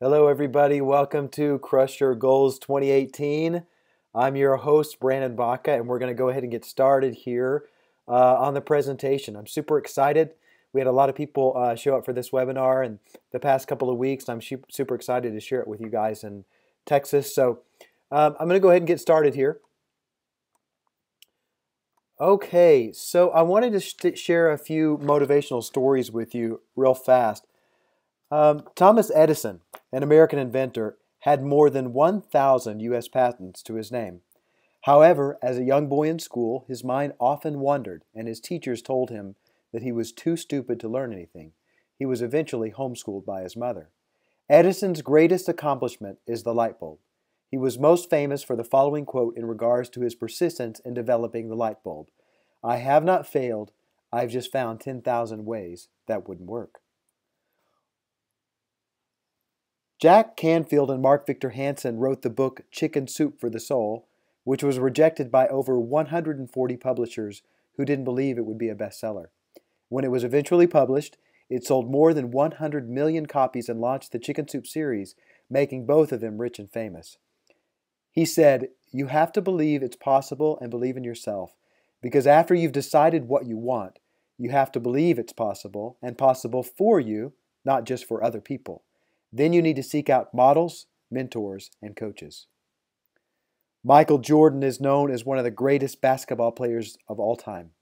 Hello, everybody. Welcome to Crush Your Goals 2018. I'm your host, Brandon Baca, and we're going to go ahead and get started here on the presentation. I'm super excited. We had a lot of people show up for this webinar in the past couple of weeks. I'm super excited to share it with you guys in Texas. So I'm going to go ahead and get started here. Okay, so I wanted to share a few motivational stories with you real fast. Thomas Edison, an American inventor, had more than 1,000 U.S. patents to his name. However, as a young boy in school, his mind often wandered, and his teachers told him that he was too stupid to learn anything. He was eventually homeschooled by his mother. Edison's greatest accomplishment is the light bulb. He was most famous for the following quote in regards to his persistence in developing the light bulb. "I have not failed, I've just found 10,000 ways that wouldn't work." Jack Canfield and Mark Victor Hansen wrote the book Chicken Soup for the Soul, which was rejected by over 140 publishers who didn't believe it would be a bestseller. When it was eventually published, it sold more than 100 million copies and launched the Chicken Soup series, making both of them rich and famous. He said, "You have to believe it's possible and believe in yourself, because after you've decided what you want, you have to believe it's possible and possible for you, not just for other people. Then you need to seek out models, mentors, and coaches." Michael Jordan is known as one of the greatest basketball players of all time.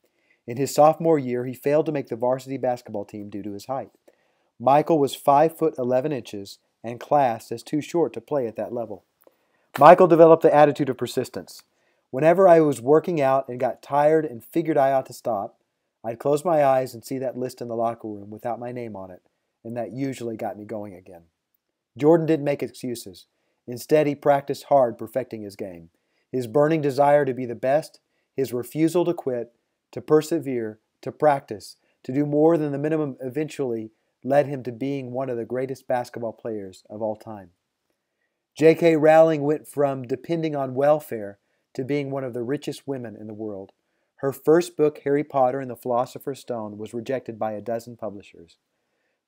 In his sophomore year, he failed to make the varsity basketball team due to his height. Michael was 5 foot 11 inches and classed as too short to play at that level. Michael developed the attitude of persistence. Whenever I was working out and got tired and figured I ought to stop, I'd close my eyes and see that list in the locker room without my name on it, and that usually got me going again. Jordan didn't make excuses. Instead, he practiced hard, perfecting his game. His burning desire to be the best, his refusal to quit, to persevere, to practice, to do more than the minimum eventually led him to being one of the greatest basketball players of all time. J.K. Rowling went from depending on welfare to being one of the richest women in the world. Her first book, Harry Potter and the Philosopher's Stone, was rejected by a dozen publishers.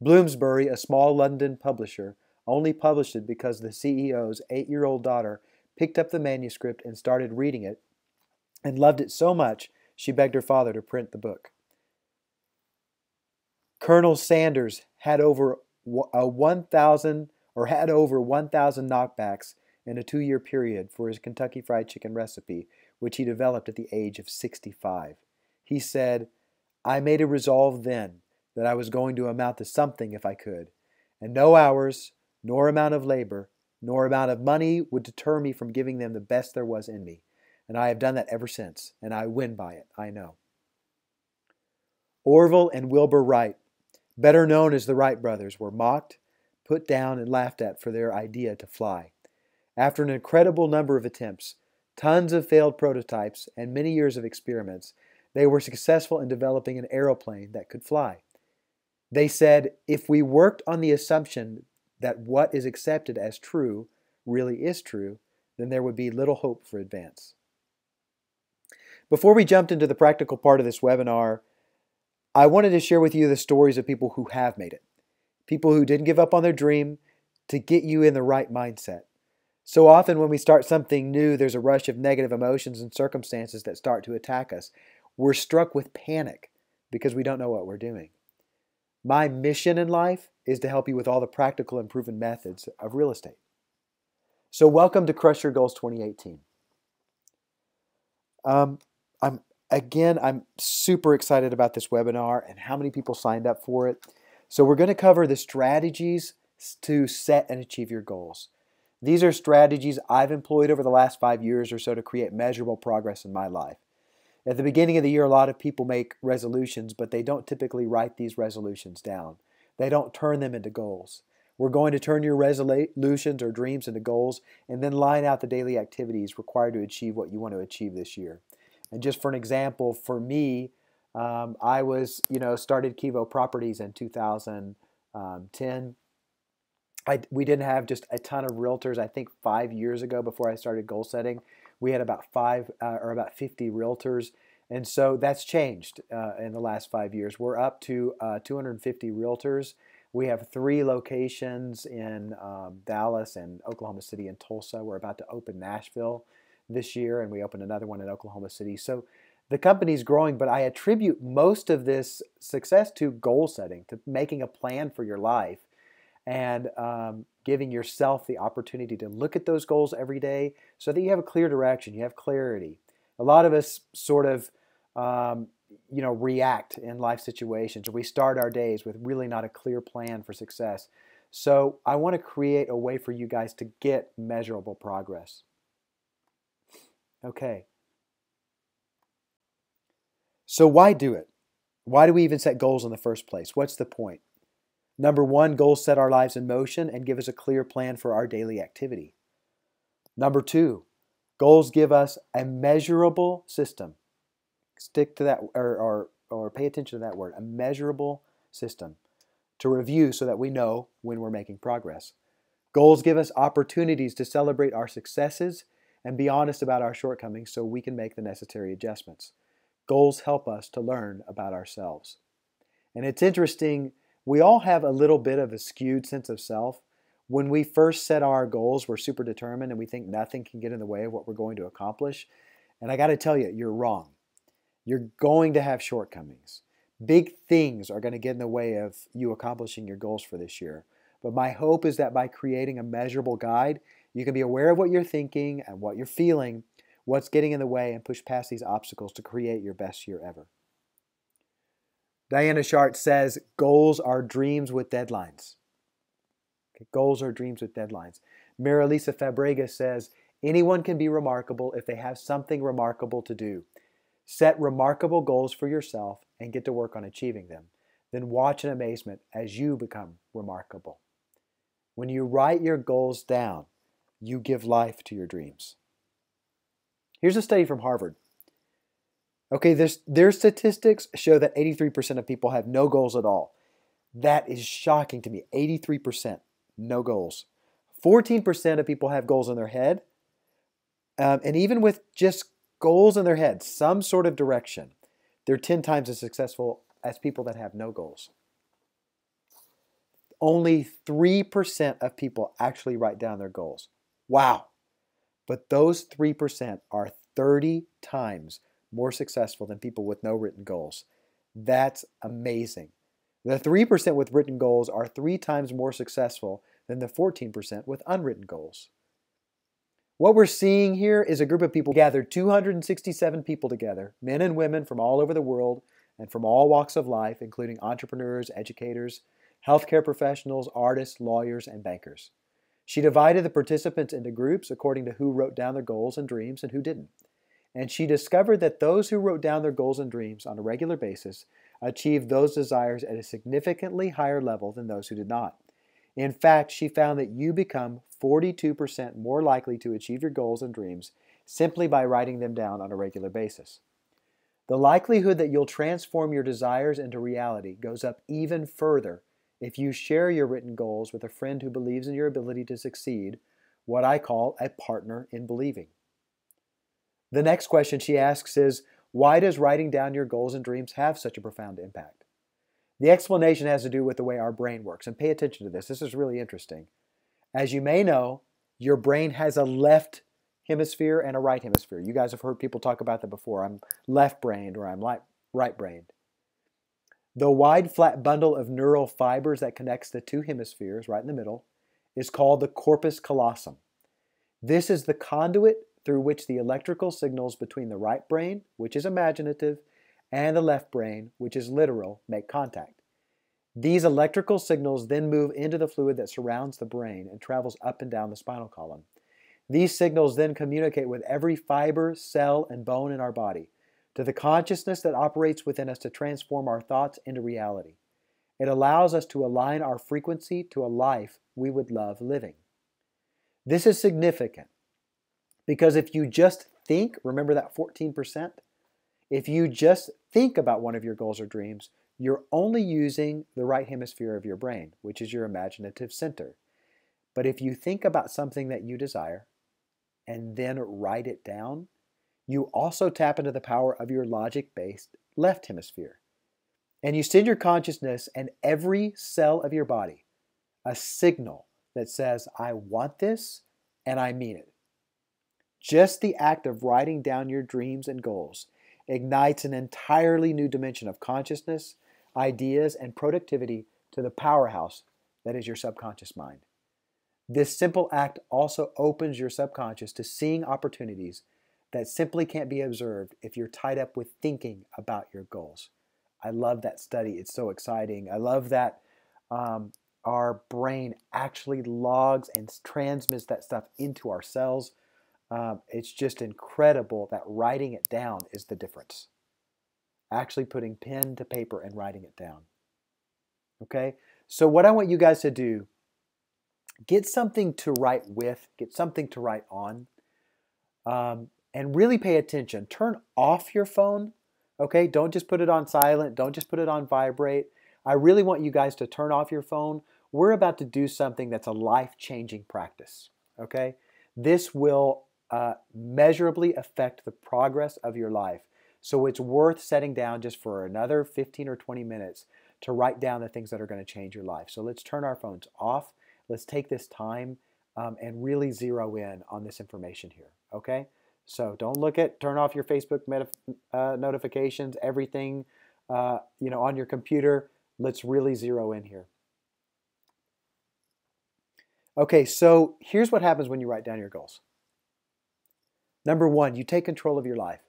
Bloomsbury, a small London publisher, only published it because the CEO's 8-year-old daughter picked up the manuscript and started reading it and loved it so much she begged her father to print the book. Colonel Sanders had over 1,000 knockbacks in a 2-year period for his Kentucky Fried Chicken recipe, which he developed at the age of 65. He said, "I made a resolve then that I was going to amount to something if I could, and no hours, nor amount of labor, nor amount of money would deter me from giving them the best there was in me. And I have done that ever since, and I win by it, I know." Orville and Wilbur Wright, better known as the Wright brothers, were mocked, put down, and laughed at for their idea to fly. After an incredible number of attempts, tons of failed prototypes, and many years of experiments, they were successful in developing an aeroplane that could fly. They said, "If we worked on the assumption that what is accepted as true really is true, then there would be little hope for advance." Before we jumped into the practical part of this webinar, I wanted to share with you the stories of people who have made it. People who didn't give up on their dream to get you in the right mindset. So often when we start something new, there's a rush of negative emotions and circumstances that start to attack us. We're struck with panic because we don't know what we're doing. My mission in life is to help you with all the practical and proven methods of real estate. So welcome to Crush Your Goals 2018. I'm super excited about this webinar and how many people signed up for it. So we're going to cover the strategies to set and achieve your goals. These are strategies I've employed over the last 5 years or so to create measurable progress in my life. At the beginning of the year, a lot of people make resolutions, but they don't typically write these resolutions down. They don't turn them into goals. We're going to turn your resolutions or dreams into goals and then line out the daily activities required to achieve what you want to achieve this year. And just for an example, for me, I started Kivo Properties in 2010. We didn't have just a ton of realtors. I think 5 years ago, before I started goal setting, we had about 50 realtors. And so that's changed in the last 5 years. We're up to 250 realtors. We have 3 locations in Dallas and Oklahoma City and Tulsa. We're about to open Nashville this year, and we opened another one in Oklahoma City. So the company's growing, but I attribute most of this success to goal setting, to making a plan for your life, and giving yourself the opportunity to look at those goals every day so that you have a clear direction, you have clarity. A lot of us sort of react in life situations, or we start our days with really not a clear plan for success. So I want to create a way for you guys to get measurable progress. Okay. So why do it? Why do we even set goals in the first place? What's the point? Number 1, goals set our lives in motion and give us a clear plan for our daily activity. Number 2, goals give us a measurable system. Stick to that, or pay attention to that word, a measurable system, to review so that we know when we're making progress. Goals give us opportunities to celebrate our successes and be honest about our shortcomings so we can make the necessary adjustments. Goals help us to learn about ourselves. And it's interesting, we all have a little bit of a skewed sense of self. When we first set our goals, we're super determined and we think nothing can get in the way of what we're going to accomplish. And I got to tell you, you're wrong. You're going to have shortcomings. Big things are going to get in the way of you accomplishing your goals for this year. But my hope is that by creating a measurable guide, you can be aware of what you're thinking and what you're feeling, what's getting in the way, and push past these obstacles to create your best year ever. Diana Shart says, goals are dreams with deadlines. Okay, goals are dreams with deadlines. Marilisa Fabregas says, anyone can be remarkable if they have something remarkable to do. Set remarkable goals for yourself and get to work on achieving them. Then watch in amazement as you become remarkable. When you write your goals down, you give life to your dreams. Here's a study from Harvard. Okay, their statistics show that 83% of people have no goals at all. That is shocking to me. 83%, no goals. 14% of people have goals in their head. And even with just goals in their head, some sort of direction, they're 10 times as successful as people that have no goals. Only 3% of people actually write down their goals. Wow. But those 3% are 30 times more successful than people with no written goals. That's amazing. The 3% with written goals are 3 times more successful than the 14% with unwritten goals. What we're seeing here is a group of people gathered 267 people together, men and women from all over the world and from all walks of life, including entrepreneurs, educators, healthcare professionals, artists, lawyers, and bankers. She divided the participants into groups according to who wrote down their goals and dreams and who didn't. And she discovered that those who wrote down their goals and dreams on a regular basis achieved those desires at a significantly higher level than those who did not. In fact, she found that you become 42% more likely to achieve your goals and dreams simply by writing them down on a regular basis. The likelihood that you'll transform your desires into reality goes up even further if you share your written goals with a friend who believes in your ability to succeed, what I call a partner in believing. The next question she asks is, why does writing down your goals and dreams have such a profound impact? The explanation has to do with the way our brain works, and pay attention to this. This is really interesting. As you may know, your brain has a left hemisphere and a right hemisphere. You guys have heard people talk about that before. I'm left-brained or I'm right-brained. The wide, flat bundle of neural fibers that connects the two hemispheres, right in the middle, is called the corpus callosum. This is the conduit through which the electrical signals between the right brain, which is imaginative, and the left brain, which is literal, make contact. These electrical signals then move into the fluid that surrounds the brain and travels up and down the spinal column. These signals then communicate with every fiber, cell, and bone in our body to the consciousness that operates within us to transform our thoughts into reality. It allows us to align our frequency to a life we would love living. This is significant because if you just think, remember that 14%? If you just think about one of your goals or dreams, you're only using the right hemisphere of your brain, which is your imaginative center. But if you think about something that you desire and then write it down, you also tap into the power of your logic-based left hemisphere. And you send your consciousness and every cell of your body a signal that says, I want this and I mean it. Just the act of writing down your dreams and goals ignites an entirely new dimension of consciousness, ideas, and productivity to the powerhouse that is your subconscious mind. This simple act also opens your subconscious to seeing opportunities that simply can't be observed if you're tied up with thinking about your goals. I love that study. It's so exciting. I love that our brain actually logs and transmits that stuff into our cells. It's just incredible that writing it down is the difference. Actually putting pen to paper and writing it down. Okay? So what I want you guys to do, get something to write with, get something to write on, and really pay attention. Turn off your phone. Okay? Don't just put it on silent. Don't just put it on vibrate. I really want you guys to turn off your phone. We're about to do something that's a life-changing practice. Okay? This will measurably affect the progress of your life. So it's worth setting down just for another 15 or 20 minutes to write down the things that are going to change your life. So let's turn our phones off. Let's take this time and really zero in on this information here. Okay? So don't turn off your Facebook notifications, everything on your computer. Let's really zero in here. Okay, so here's what happens when you write down your goals. Number one, you take control of your life.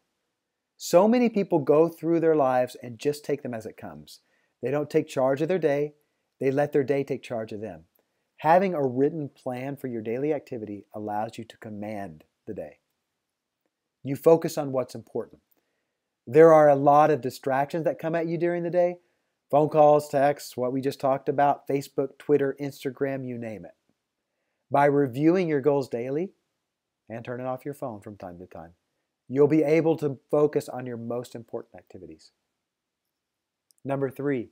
So many people go through their lives and just take them as it comes. They don't take charge of their day. They let their day take charge of them. Having a written plan for your daily activity allows you to command the day. You focus on what's important. There are a lot of distractions that come at you during the day. Phone calls, texts, what we just talked about, Facebook, Twitter, Instagram, you name it. By reviewing your goals daily and turning off your phone from time to time, you'll be able to focus on your most important activities. Number three,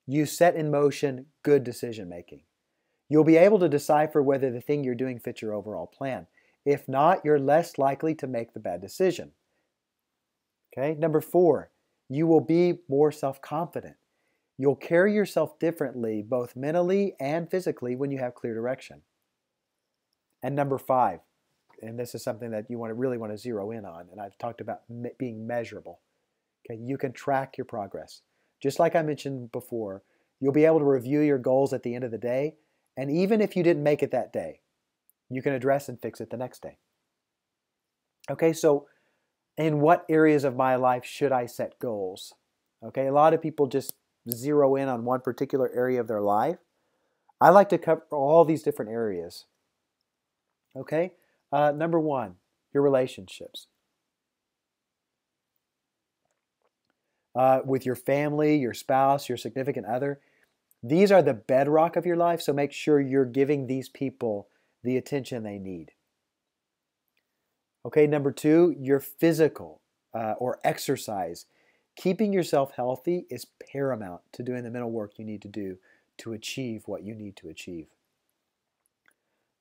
you set in motion good decision making. You'll be able to decipher whether the thing you're doing fits your overall plan. If not, you're less likely to make the bad decision. Okay? Number four, you will be more self-confident. You'll carry yourself differently, both mentally and physically, when you have clear direction. And number five, and this is something that you really want to zero in on, and I've talked about being measurable. Okay, you can track your progress. Just like I mentioned before, you'll be able to review your goals at the end of the day, and even if you didn't make it that day, you can address and fix it the next day. Okay, so in what areas of my life should I set goals? Okay, a lot of people just zero in on one particular area of their life. I like to cover all these different areas. Okay, number one, your relationships. With your family, your spouse, your significant other. These are the bedrock of your life, so make sure you're giving these people the attention they need. Okay, number two, your physical or exercise. Keeping yourself healthy is paramount to doing the mental work you need to do to achieve what you need to achieve.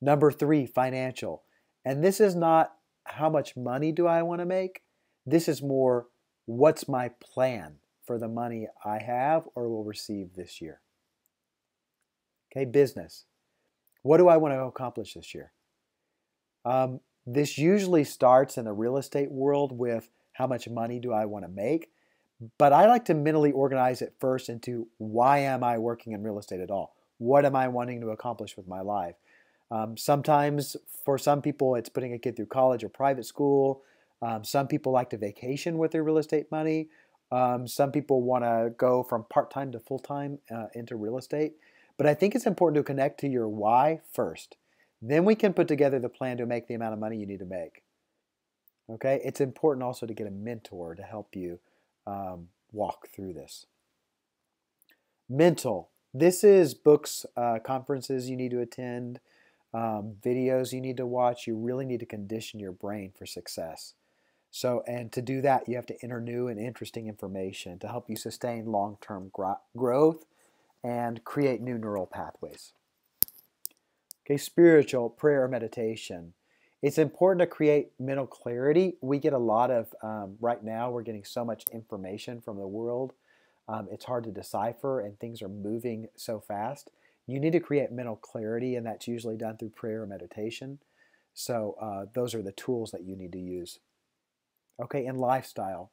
Number three, financial. And this is not how much money do I want to make. This is more, what's my plan for the money I have or will receive this year? Okay, business. What do I want to accomplish this year? This usually starts in the real estate world with how much money do I want to make? But I like to mentally organize it first into, why am I working in real estate at all? What am I wanting to accomplish with my life? Sometimes for some people it's putting a kid through college or private school. Some people like to vacation with their real estate money. Some people want to go from part-time to full-time into real estate. But I think it's important to connect to your why first. Then we can put together the plan to make the amount of money you need to make. Okay? It's important also to get a mentor to help you walk through this. Mental. This is books, conferences you need to attend, videos you need to watch. You really need to condition your brain for success. So, and to do that, you have to enter new and interesting information to help you sustain long-term growth and create new neural pathways. Okay, spiritual, prayer, meditation. It's important to create mental clarity. We get a lot of, right now, we're getting so much information from the world. It's hard to decipher and things are moving so fast. You need to create mental clarity, and that's usually done through prayer or meditation. So those are the tools that you need to use. Okay, and lifestyle.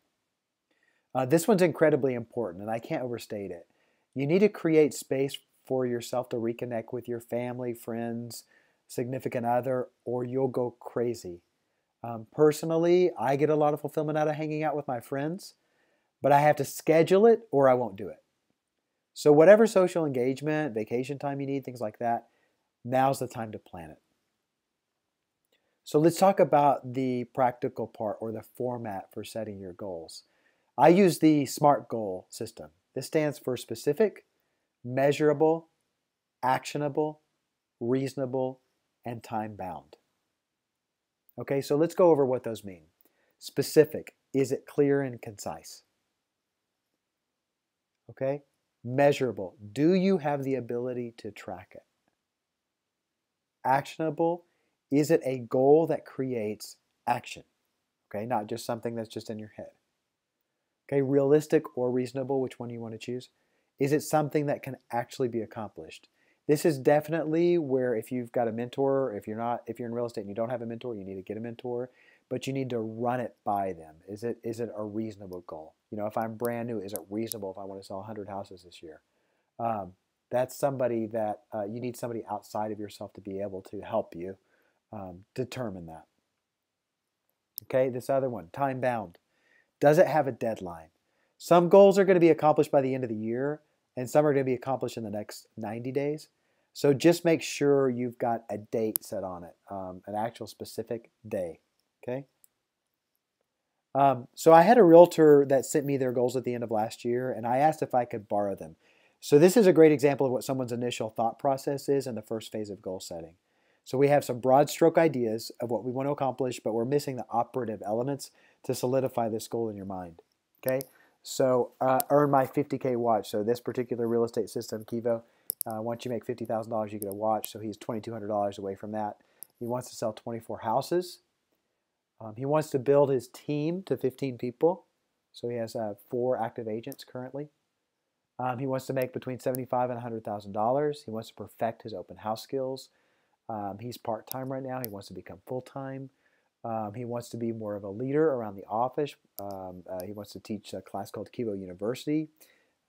This one's incredibly important, and I can't overstate it. You need to create space for yourself to reconnect with your family, friends, significant other, or you'll go crazy. Personally, I get a lot of fulfillment out of hanging out with my friends, but I have to schedule it or I won't do it. So, whatever social engagement, vacation time you need, things like that, now's the time to plan it. So, let's talk about the practical part or the format for setting your goals. I use the SMART goal system. This stands for specific, measurable, actionable, reasonable, and time bound. Okay, so let's go over what those mean. Specific, is it clear and concise? Okay, measurable, do you have the ability to track it? Actionable, is it a goal that creates action? Okay, not just something that's just in your head. Okay, realistic or reasonable, which one you want to choose? Is it something that can actually be accomplished? This is definitely where if you've got a mentor, if you're in real estate and you don't have a mentor, you need to get a mentor, but you need to run it by them. Is it a reasonable goal? You know, if I'm brand new, is it reasonable if I want to sell 100 houses this year? That's somebody that you need somebody outside of yourself to be able to help you determine that. Okay, this other one, time bound. Does it have a deadline? Some goals are going to be accomplished by the end of the year, and some are going to be accomplished in the next 90 days. So just make sure you've got a date set on it, an actual specific day. Okay. So I had a realtor that sent me their goals at the end of last year, and I asked if I could borrow them. So this is a great example of what someone's initial thought process is in the first phase of goal setting. So we have some broad stroke ideas of what we want to accomplish, but we're missing the operative elements to solidify this goal in your mind. Okay, so earn my 50K watch. So this particular real estate system, Kivo, once you make $50,000, you get a watch. So he's $2,200 away from that. He wants to sell 24 houses. He wants to build his team to 15 people. So he has 4 active agents currently. He wants to make between $75,000 and $100,000. He wants to perfect his open house skills. He's part-time right now. He wants to become full-time. He wants to be more of a leader around the office. He wants to teach a class called Kivo University.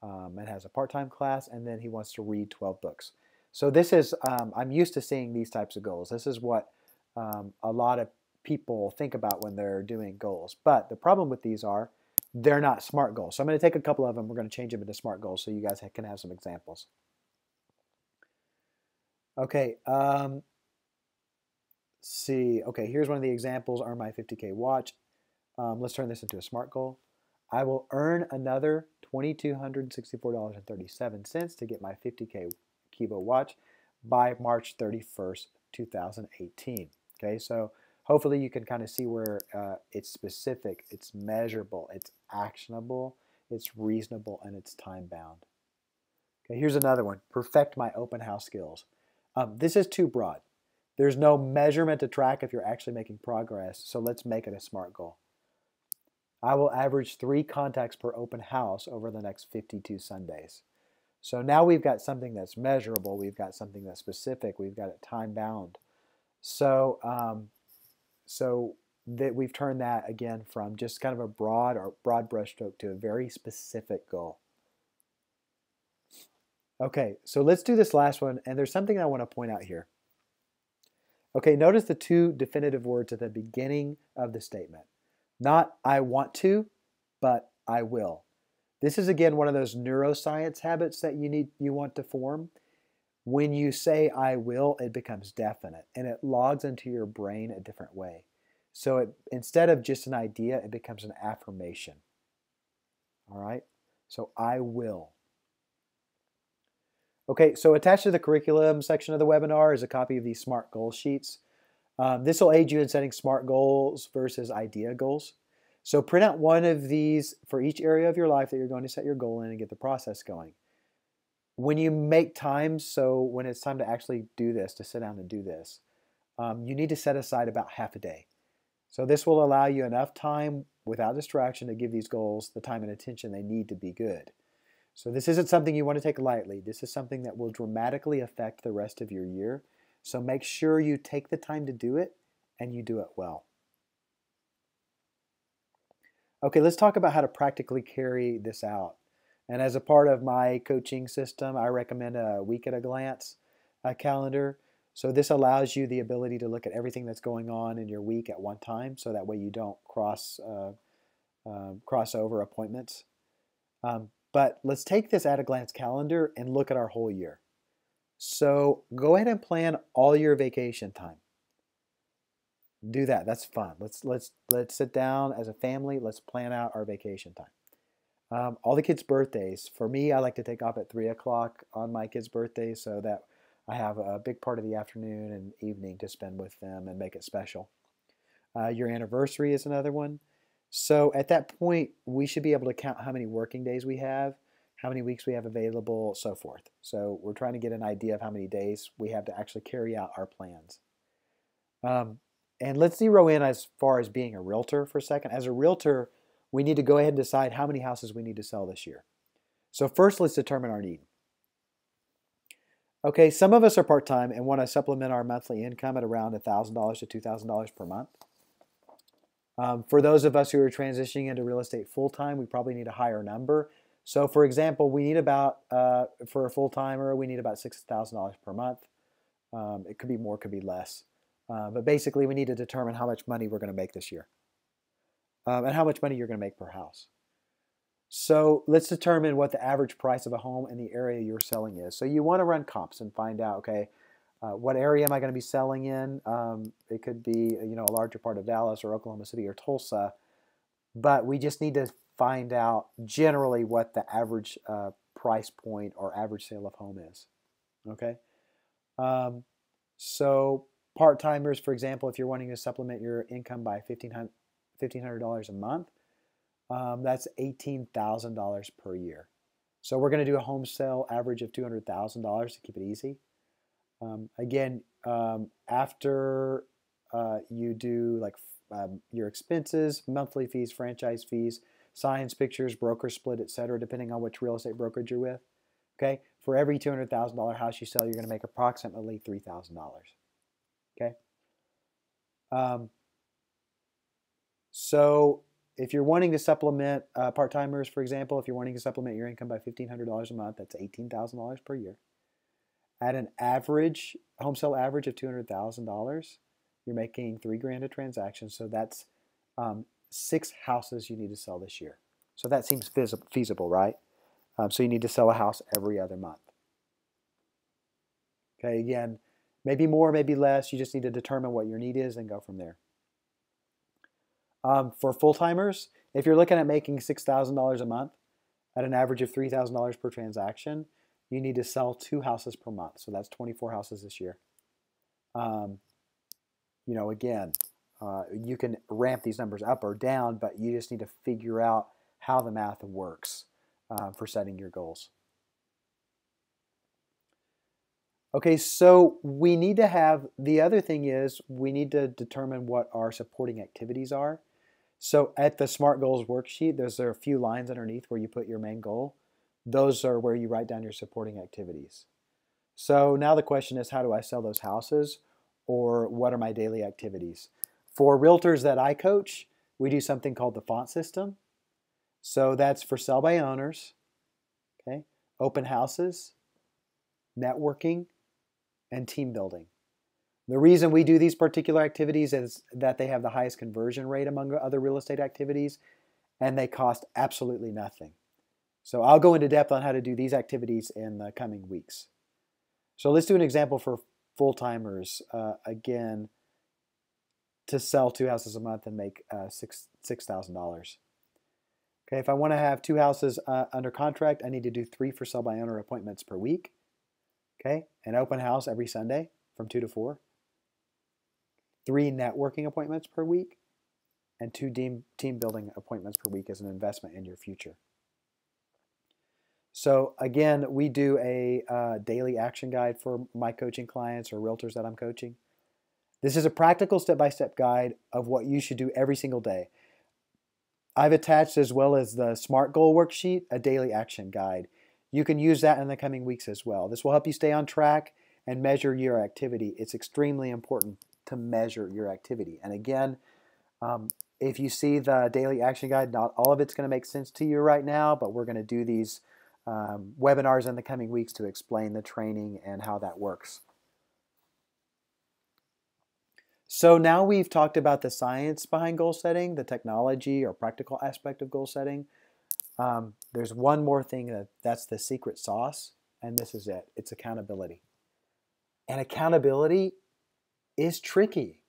It has a part-time class, and then he wants to read 12 books. So this is, I'm used to seeing these types of goals. This is what a lot of people think about when they're doing goals. But the problem with these are they're not SMART goals. So I'm going to take a couple of them. We're going to change them into SMART goals so you guys can have some examples. Okay. See. Okay, here's one of the examples. Earn my 50K watch. Let's turn this into a SMART goal. I will earn another $2,264.37 to get my 50K Kivo watch by March 31st, 2018. Okay, so hopefully you can kind of see where it's specific, it's measurable, it's actionable, it's reasonable, and it's time bound. Okay, here's another one. Perfect my open house skills. This is too broad. There's no measurement to track if you're actually making progress, so let's make it a SMART goal. I will average 3 contacts per open house over the next 52 Sundays. So now we've got something that's measurable, we've got something that's specific, we've got it time bound. So, that we've turned that again from just kind of a broad brushstroke to a very specific goal. Okay, so let's do this last one, and there's something I want to point out here. Okay, notice the 2 definitive words at the beginning of the statement. Not I want to, but I will. This is again one of those neuroscience habits that you want to form. When you say I will, it becomes definite and it logs into your brain a different way. So instead of just an idea, it becomes an affirmation. All right? So I will. Okay, so attached to the curriculum section of the webinar is a copy of these SMART goal sheets. This will aid you in setting SMART goals versus idea goals. So print out one of these for each area of your life that you're going to set your goal in and get the process going. When you make time, so when it's time to actually do this, to sit down and do this, you need to set aside about half a day. So this will allow you enough time without distraction to give these goals the time and attention they need to be good. So this isn't something you want to take lightly. This is something that will dramatically affect the rest of your year. So make sure you take the time to do it and you do it well. Okay, let's talk about how to practically carry this out. And as a part of my coaching system, I recommend a week at a glance calendar. So this allows you the ability to look at everything that's going on in your week at one time, so that way you don't cross over appointments. But let's take this at a glance calendar and look at our whole year. So go ahead and plan all your vacation time. Do that. That's fun. Let's sit down as a family. Let's plan out our vacation time. All the kids' birthdays. For me, I like to take off at 3 o'clock on my kids' birthdays so that I have a big part of the afternoon and evening to spend with them and make it special. Your anniversary is another one. So at that point, we should be able to count how many working days we have, how many weeks we have available, so forth. So we're trying to get an idea of how many days we have to actually carry out our plans. And let's zero in as far as being a realtor for a second. As a realtor, we need to go ahead and decide how many houses we need to sell this year. So first, let's determine our need. Okay, some of us are part-time and want to supplement our monthly income at around $1,000 to $2,000 per month. For those of us who are transitioning into real estate full-time, we probably need a higher number. So for example, we need about, for a full-timer, we need about $6,000 per month. It could be more, could be less. But basically, we need to determine how much money we're going to make this year and how much money you're going to make per house. So let's determine what the average price of a home in the area you're selling is. So you want to run comps and find out, okay, what area am I going to be selling in? It could be, a larger part of Dallas or Oklahoma City or Tulsa, but we just need to find out generally what the average price point or average sale of home is. Okay, so part-timers, for example, if you're wanting to supplement your income by $1,500 a month, that's $18,000 per year. So we're going to do a home sale average of $200,000 to keep it easy. Again, after you do your expenses, monthly fees, franchise fees, signs, pictures, broker split, etc., depending on which real estate brokerage you're with. Okay, for every $200,000 house you sell, you're going to make approximately $3,000. Okay. So if you're wanting to supplement part-timers, for example, if you're wanting to supplement your income by $1,500 a month, that's $18,000 per year. At an average home sale average of $200,000, you're making $3,000 a transaction. So that's 6 houses you need to sell this year. So that seems feasible, right? So you need to sell a house every other month. Okay, again, maybe more, maybe less. You just need to determine what your need is and go from there. For full-timers, if you're looking at making $6,000 a month at an average of $3,000 per transaction, you need to sell 2 houses per month. So that's 24 houses this year. Again, you can ramp these numbers up or down, but you just need to figure out how the math works for setting your goals. Okay, so we need to have, the other thing is we need to determine what our supporting activities are. So at the SMART Goals worksheet, there are a few lines underneath where you put your main goal. Those are where you write down your supporting activities. So now the question is, how do I sell those houses, or what are my daily activities? For realtors that I coach, we do something called the font system. So that's for sell by owners, okay, open houses, networking, and team building. The reason we do these particular activities is that they have the highest conversion rate among other real estate activities, and they cost absolutely nothing. So I'll go into depth on how to do these activities in the coming weeks. So let's do an example for full-timers, again, to sell 2 houses a month and make $6,000. Okay, if I want to have 2 houses under contract, I need to do 3 for sell by owner appointments per week. Okay, an open house every Sunday from 2 to 4. 3 networking appointments per week, and 2 team building appointments per week as an investment in your future. So again, we do a daily action guide for my coaching clients or realtors that I'm coaching. This is a practical step-by-step guide of what you should do every single day. I've attached, as well as the SMART Goal worksheet, a daily action guide. You can use that in the coming weeks as well. This will help you stay on track and measure your activity. It's extremely important to measure your activity. And again, if you see the daily action guide, not all of it's going to make sense to you right now, but we're going to do these webinars in the coming weeks to explain the training and how that works. So now we've talked about the science behind goal setting, the technology or practical aspect of goal setting. There's one more thing that's the secret sauce, and this is it. It's accountability. And accountability is tricky.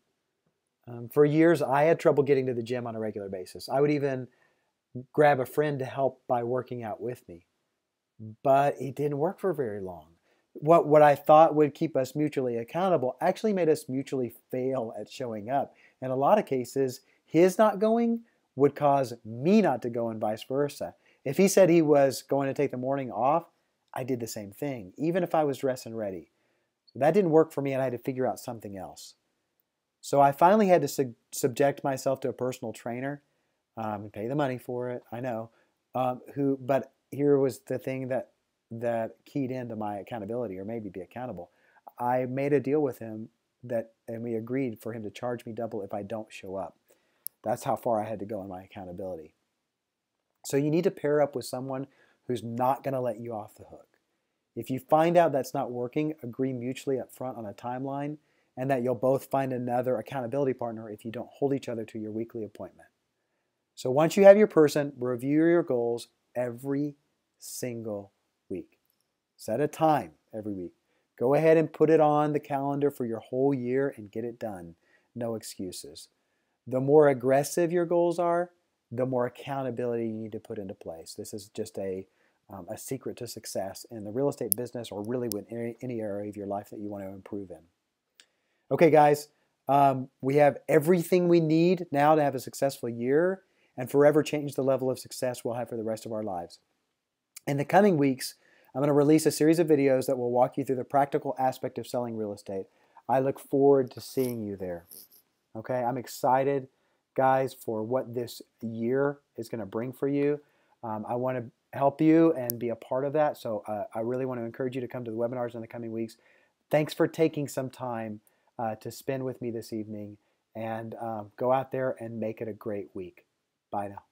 For years, I had trouble getting to the gym on a regular basis. I would even grab a friend to help by working out with me. But it didn't work for very long. What I thought would keep us mutually accountable actually made us mutually fail at showing up. In a lot of cases, his not going would cause me not to go and vice versa. If he said he was going to take the morning off, I did the same thing, even if I was dressed and ready. So that didn't work for me, and I had to figure out something else. So I finally had to subject myself to a personal trainer and pay the money for it, I know. But here was the thing that keyed into my accountability, or maybe be accountable. I made a deal with him and we agreed for him to charge me double if I don't show up. That's how far I had to go in my accountability. So you need to pair up with someone who's not going to let you off the hook. If you find out that's not working, agree mutually up front on a timeline, and that you'll both find another accountability partner if you don't hold each other to your weekly appointment. So once you have your person, review your goals every single week. Set a time every week. Go ahead and put it on the calendar for your whole year and get it done. No excuses. The more aggressive your goals are, the more accountability you need to put into place. This is just a secret to success in the real estate business, or really with any area of your life that you want to improve in. Okay, guys, we have everything we need now to have a successful year and forever change the level of success we'll have for the rest of our lives. In the coming weeks, I'm going to release a series of videos that will walk you through the practical aspect of selling real estate. I look forward to seeing you there. Okay, I'm excited, guys, for what this year is going to bring for you. I want to help you and be a part of that, so I really want to encourage you to come to the webinars in the coming weeks. Thanks for taking some time to spend with me this evening, and go out there and make it a great week. Bye now.